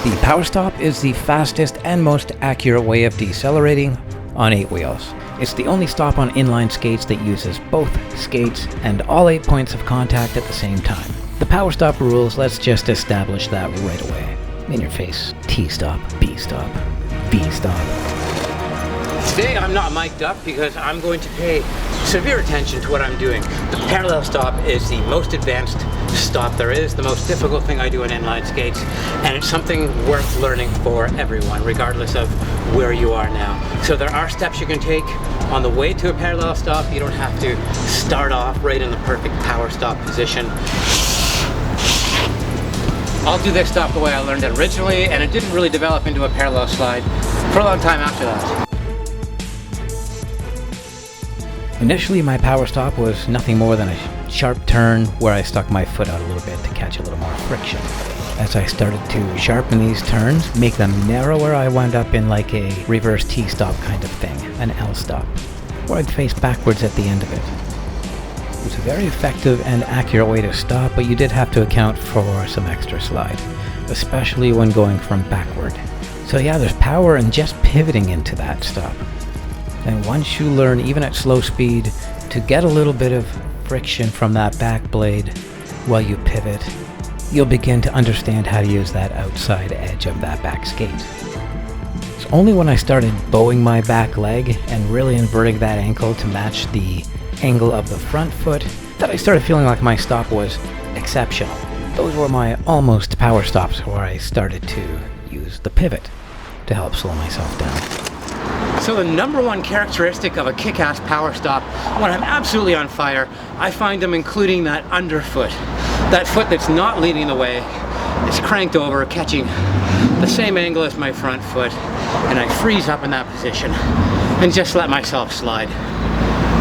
The PowerStop is the fastest and most accurate way of decelerating on 8 wheels. It's the only stop on inline skates that uses both skates and all 8 points of contact at the same time. The PowerStop rules, let's just establish that right away. In your face. T-stop, B-stop, B-stop. Today I'm not mic'd up because I'm going to pay severe attention to what I'm doing. The parallel stop is the most advanced stop there is, the most difficult thing I do on inline skates, and it's something worth learning for everyone, regardless of where you are now. So there are steps you can take on the way to a parallel stop. You don't have to start off right in the perfect power stop position. I'll do this stop the way I learned it originally, and it didn't really develop into a parallel slide for a long time after that. Initially, my PowerStop was nothing more than a sharp turn where I stuck my foot out a little bit to catch a little more friction. As I started to sharpen these turns, make them narrower, I wound up in like a reverse T-stop kind of thing, an L-stop, where I'd face backwards at the end of it. It was a very effective and accurate way to stop, but you did have to account for some extra slide, especially when going from backward. So yeah, there's power in just pivoting into that stop. And once you learn, even at slow speed, to get a little bit of friction from that back blade while you pivot, you'll begin to understand how to use that outside edge of that back skate. It's only when I started bowing my back leg and really inverting that ankle to match the angle of the front foot that I started feeling like my stop was exceptional. Those were my almost power stops where I started to use the pivot to help slow myself down. So the number one characteristic of a kick-ass power stop, when I'm absolutely on fire, I find them including that underfoot. That foot that's not leading the way is cranked over, catching the same angle as my front foot, and I freeze up in that position and just let myself slide.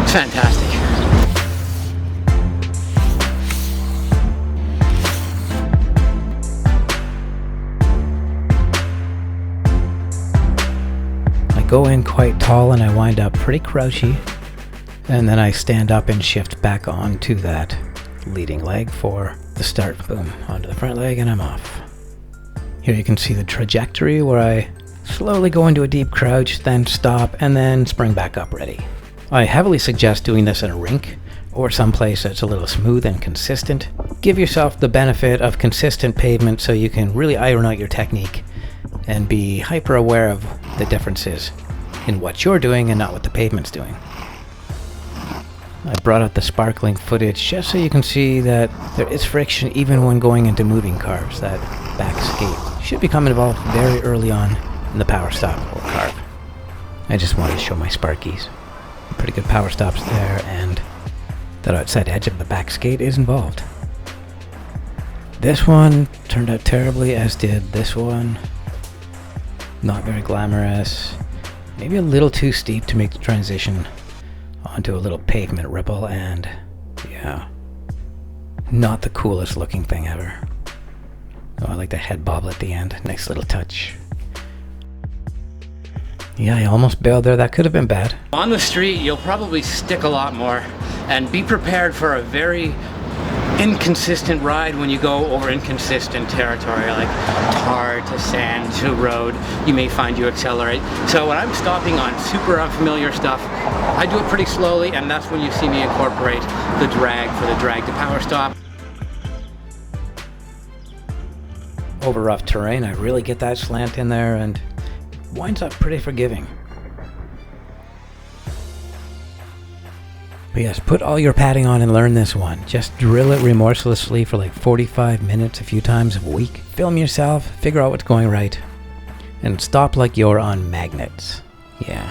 It's fantastic. Go in quite tall and I wind up pretty crouchy, and then I stand up and shift back onto that leading leg for the start. Boom, onto the front leg and I'm off. Here you can see the trajectory where I slowly go into a deep crouch, then stop, and then spring back up ready. I heavily suggest doing this in a rink or someplace that's a little smooth and consistent. Give yourself the benefit of consistent pavement so you can really iron out your technique and be hyper aware of the differences in what you're doing and not what the pavement's doing. I brought out the sparkling footage just so you can see that there is friction even when going into moving carves. That back skate should become involved very early on in the power stop or carve. I just wanted to show my sparkies. Pretty good power stops there, and that outside edge of the back skate is involved. This one turned out terribly, as did this one. Not very glamorous, maybe a little too steep to make the transition onto a little pavement ripple, and yeah, not the coolest looking thing ever. Oh, I like the head bobble at the end, nice little touch. Yeah, I almost bailed there, that could have been bad. On the street, you'll probably stick a lot more, and be prepared for a very inconsistent ride when you go over inconsistent territory, like tar to sand to road. You may find you accelerate. So when I'm stopping on super unfamiliar stuff, I do it pretty slowly, and that's when you see me incorporate the drag for the drag to power stop. Over rough terrain, I really get that slant in there and winds up pretty forgiving. But yes, put all your padding on and learn this one. Just drill it remorselessly for like 45 minutes a few times a week. Film yourself, figure out what's going right, and stop like you're on magnets. Yeah.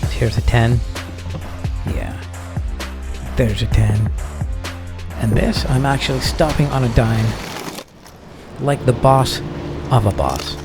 Here's a 10. Yeah. There's a 10. And this, I'm actually stopping on a dime, like the boss of a boss.